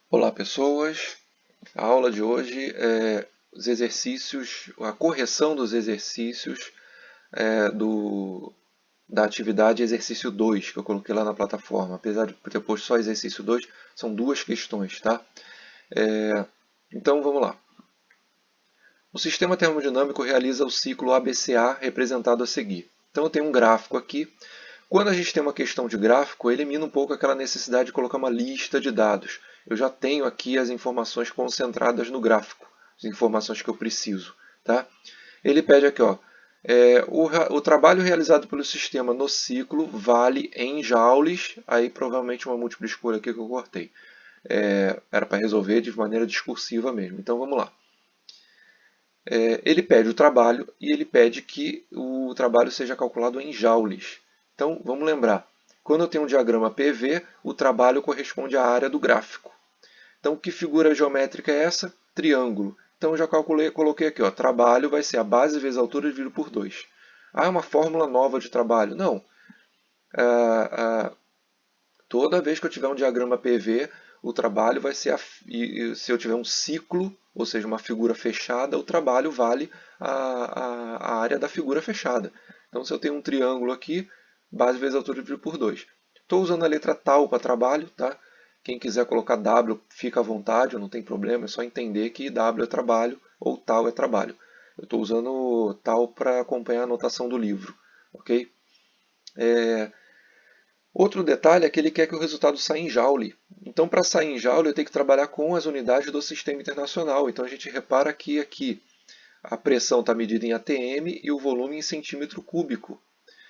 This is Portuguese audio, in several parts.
Olá pessoas, a aula de hoje é os exercícios, a correção dos exercícios da atividade exercício 2 que eu coloquei lá na plataforma. Apesar de ter posto só exercício 2, são duas questões, tá? Então vamos lá. O sistema termodinâmico realiza o ciclo ABCA representado a seguir. Então eu tenho um gráfico aqui. Quando a gente tem uma questão de gráfico, elimina um pouco aquela necessidade de colocar uma lista de dados. Eu já tenho aqui as informações concentradas no gráfico, as informações que eu preciso. Tá? Ele pede aqui, ó, o trabalho realizado pelo sistema no ciclo vale em joules, aí provavelmente uma múltipla escolha aqui que eu cortei. Era para resolver de maneira discursiva mesmo. Então vamos lá. Ele pede o trabalho e ele pede que o trabalho seja calculado em joules. Então, vamos lembrar, quando eu tenho um diagrama PV, o trabalho corresponde à área do gráfico. Então, que figura geométrica é essa? Triângulo. Então, eu já coloquei aqui, ó, trabalho vai ser a base vezes a altura dividido por 2. Ah, é uma fórmula nova de trabalho. Não. Toda vez que eu tiver um diagrama PV, o trabalho vai ser, se eu tiver um ciclo, ou seja, uma figura fechada, o trabalho vale a área da figura fechada. Então, se eu tenho um triângulo aqui, base vezes altura dividido por 2. Estou usando a letra tal para trabalho, tá? Quem quiser colocar W, fica à vontade, não tem problema, é só entender que W é trabalho ou tal é trabalho. Eu estou usando tal para acompanhar a anotação do livro, ok? Outro detalhe é que ele quer que o resultado saia em joule. Então, para sair em joule, eu tenho que trabalhar com as unidades do sistema internacional. Então, a gente repara que aqui a pressão está medida em atm e o volume em centímetro cúbico.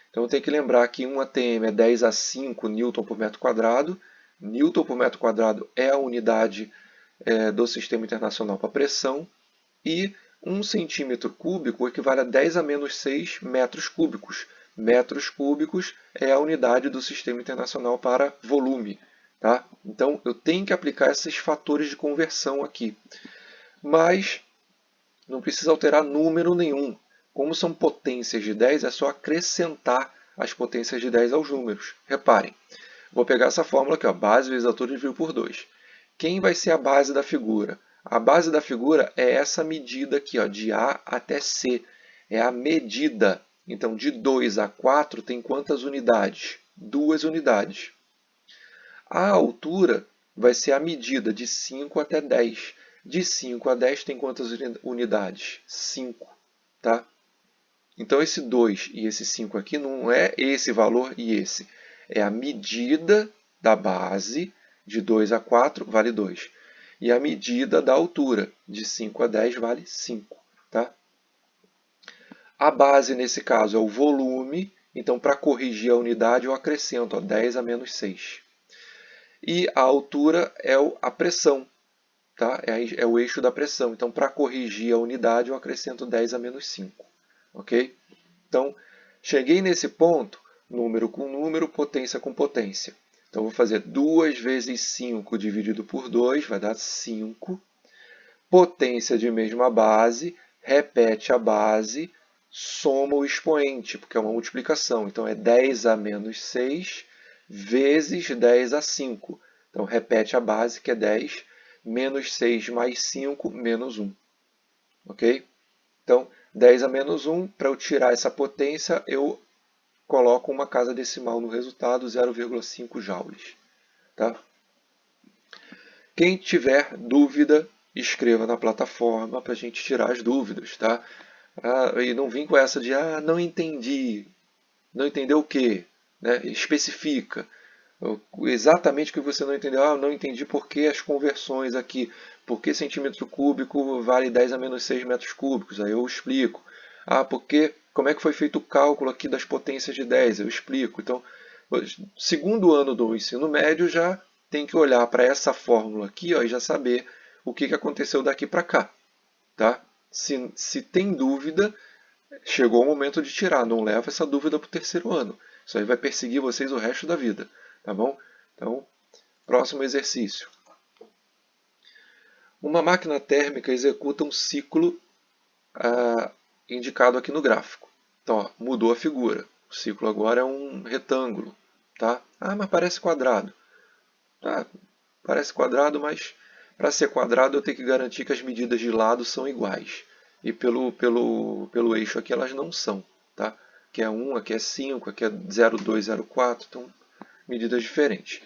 Então, eu tenho que lembrar que 1 atm é 10 a 5 newton por metro quadrado. Newton por metro quadrado é a unidade do sistema internacional para pressão. E 1 centímetro cúbico equivale a 10 a menos 6 metros cúbicos. Metros cúbicos é a unidade do Sistema Internacional para volume. Tá? Então, eu tenho que aplicar esses fatores de conversão aqui. Mas não precisa alterar número nenhum. Como são potências de 10, é só acrescentar as potências de 10 aos números. Reparem, vou pegar essa fórmula aqui, ó, base vezes altura dividido por 2. Quem vai ser a base da figura? A base da figura é essa medida aqui, ó, de A até C. É a medida. Então, de 2 a 4 tem quantas unidades? 2 unidades. A altura vai ser a medida de 5 até 10. De 5 a 10 tem quantas unidades? 5. Tá? Então, esse 2 e esse 5 aqui não é esse valor e esse. É a medida da base, de 2 a 4 vale 2. E a medida da altura, de 5 a 10 vale 5. Tá? A base, nesse caso, é o volume. Então, para corrigir a unidade, eu acrescento 10 a menos 6. E a altura é a pressão. Tá? É o eixo da pressão. Então, para corrigir a unidade, eu acrescento 10 a menos 5. Ok? Então, cheguei nesse ponto, número com número, potência com potência. Então, vou fazer 2 vezes 5 dividido por 2, vai dar 5. Potência de mesma base, repete a base, soma o expoente, porque é uma multiplicação. Então, é 10 a menos 6 vezes 10 a 5. Então, repete a base, que é 10, menos 6 mais 5, menos 1. Ok? Então, 10 a menos 1, para eu tirar essa potência, eu coloco uma casa decimal no resultado, 0,5 joules. Tá? Quem tiver dúvida, escreva na plataforma para a gente tirar as dúvidas. Tá? E não vim com essa de, não entendi. Não entendeu o quê? Né? Especifica. Exatamente o que você não entendeu. Não entendi por que as conversões aqui. Por que centímetro cúbico vale 10 a menos 6 metros cúbicos? Aí eu explico. Porque como é que foi feito o cálculo aqui das potências de 10? Eu explico. Então, segundo ano do ensino médio já tem que olhar para essa fórmula aqui, ó, e já saber o que aconteceu daqui para cá. Tá? Se tem dúvida, chegou o momento de tirar. Não leva essa dúvida para o terceiro ano. Isso aí vai perseguir vocês o resto da vida. Tá bom? Então, próximo exercício. Uma máquina térmica executa um ciclo indicado aqui no gráfico. Então, ó, mudou a figura. O ciclo agora é um retângulo. Tá? Mas parece quadrado. Tá, parece quadrado, mas Para ser quadrado, eu tenho que garantir que as medidas de lado são iguais. E pelo eixo aqui elas não são. Tá? Aqui é 1, aqui é 5, aqui é 0,2, 0,4. Então, medidas diferentes.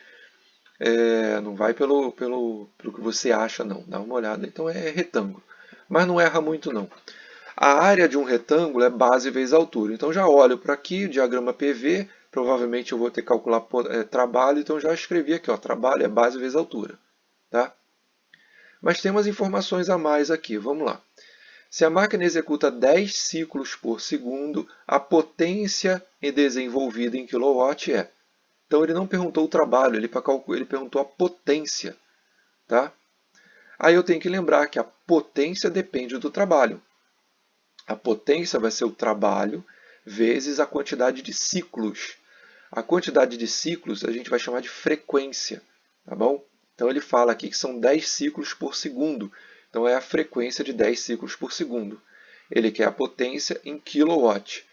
Não vai pelo que você acha, não. Dá uma olhada. Então é retângulo. Mas não erra muito, não. A área de um retângulo é base vezes altura. Então já olho para aqui, diagrama PV. Provavelmente eu vou ter que calcular trabalho. Então já escrevi aqui, ó, trabalho é base vezes altura. Tá? Mas tem umas informações a mais aqui. Vamos lá. Se a máquina executa 10 ciclos por segundo, a potência desenvolvida em kW é. Então ele não perguntou o trabalho, ele perguntou a potência. Tá? Aí eu tenho que lembrar que a potência depende do trabalho. A potência vai ser o trabalho vezes a quantidade de ciclos. A quantidade de ciclos a gente vai chamar de frequência. Tá bom? Então ele fala aqui que são 10 ciclos por segundo. Então é a frequência de 10 ciclos por segundo. Ele quer a potência em kW.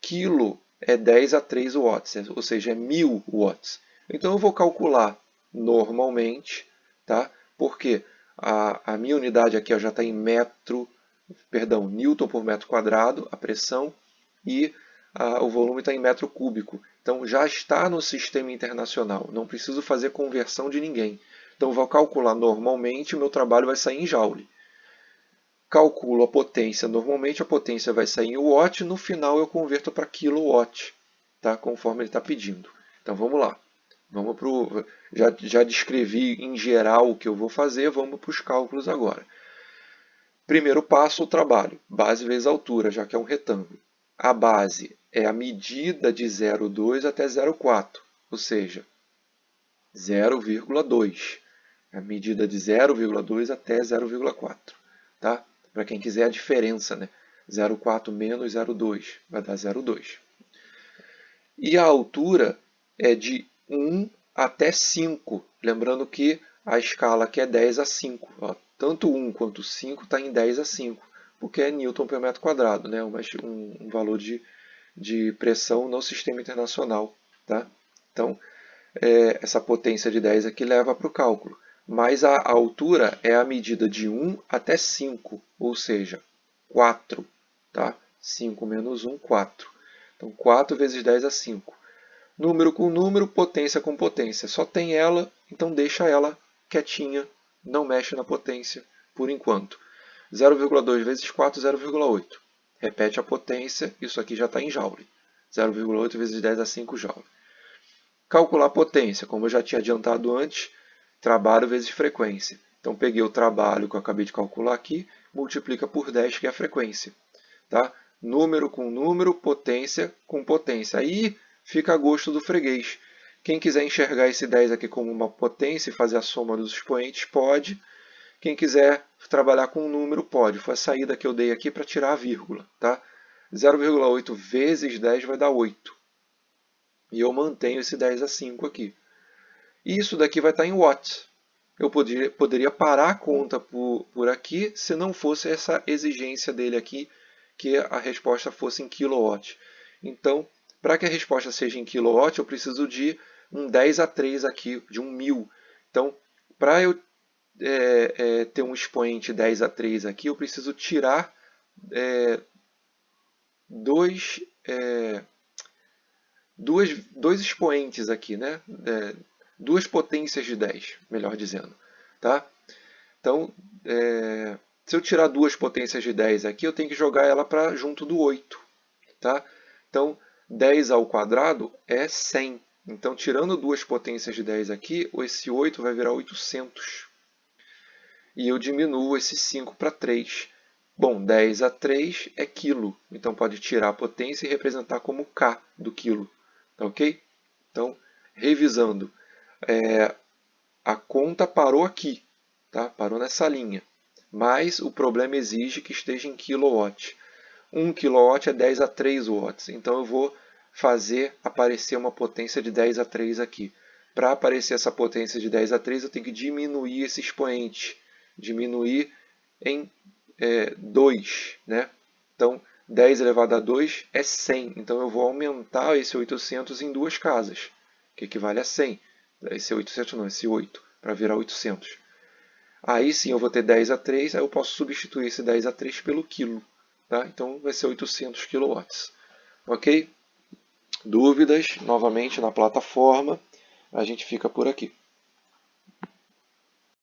Quilo é 10 a 3 watts, ou seja, é 1000 watts. Então eu vou calcular normalmente, tá? Porque a minha unidade aqui ó, já está em newton por metro quadrado, a pressão, e o volume está em metro cúbico. Então já está no sistema internacional, não preciso fazer conversão de ninguém. Então vou calcular normalmente, o meu trabalho vai sair em joule. Calculo a potência, normalmente a potência vai sair em watt, no final eu converto para kilowatt, tá? Conforme ele está pedindo. Então vamos lá. Já descrevi em geral o que eu vou fazer, vamos para os cálculos agora. Primeiro passo, o trabalho. Base vezes altura, já que é um retângulo. A base é a medida de 0,2 até 0,4, ou seja, 0,2. A medida de 0,2 até 0,4. Tá? Para quem quiser a diferença, né? 0,4 menos 0,2 vai dar 0,2. E a altura é de 1 até 5. Lembrando que a escala aqui é 10 a 5. Ó, tanto 1 quanto 5 está em 10 a 5, porque é newton por metro quadrado, né? Um valor de pressão no sistema internacional. Tá? Então, essa potência de 10 aqui leva para o cálculo. Mas a altura é a medida de 1 até 5, ou seja, 4. Tá? 5 menos 1, 4. Então, 4 vezes 10 a 5. Número com número, potência com potência. Só tem ela, então deixa ela quietinha, não mexe na potência por enquanto. 0,2 vezes 4, 0,8. Repete a potência, isso aqui já está em joule. 0,8 vezes 10 a 5 joule. Calcular a potência, como eu já tinha adiantado antes, trabalho vezes frequência. Então peguei o trabalho que eu acabei de calcular aqui, multiplica por 10, que é a frequência. Tá? Número com número, potência com potência. Aí fica a gosto do freguês. Quem quiser enxergar esse 10 aqui como uma potência e fazer a soma dos expoentes, pode. Quem quiser trabalhar com um número, pode. Foi a saída que eu dei aqui para tirar a vírgula. Tá? 0,8 vezes 10 vai dar 8. E eu mantenho esse 10 a 5 aqui. E isso daqui vai estar em watts. Eu poderia parar a conta por aqui se não fosse essa exigência dele aqui, que a resposta fosse em kilowatt. Então, para que a resposta seja em kilowatt, eu preciso de um 10 a 3 aqui, de um 1000. Então, para eu ter um expoente 10 a 3 aqui, eu preciso tirar dois expoentes aqui, né? Duas potências de 10, melhor dizendo. Tá? Então, se eu tirar duas potências de 10 aqui, eu tenho que jogar ela para junto do 8. Tá? Então, 10 ao quadrado é 100. Então, tirando duas potências de 10 aqui, esse 8 vai virar 800. E eu diminuo esse 5 para 3. Bom, 10 a 3 é quilo. Então, pode tirar a potência e representar como K do quilo. Tá ok? Então, revisando. A conta parou aqui. Tá? Parou nessa linha. Mas o problema exige que esteja em kilowatt. 1 kW é 10 a 3 watts. Então eu vou fazer aparecer uma potência de 10 a 3 aqui. Para aparecer essa potência de 10 a 3, eu tenho que diminuir esse expoente. Diminuir em 2. Né? Então, 10 elevado a 2 é 100. Então eu vou aumentar esse 800 em duas casas, que equivale a 100. Esse 800 não, esse 8, para virar 800. Aí sim eu vou ter 10A3, aí eu posso substituir esse 10A3 pelo quilo. Tá? Então vai ser 800 kW. Ok? Dúvidas, novamente na plataforma, a gente fica por aqui.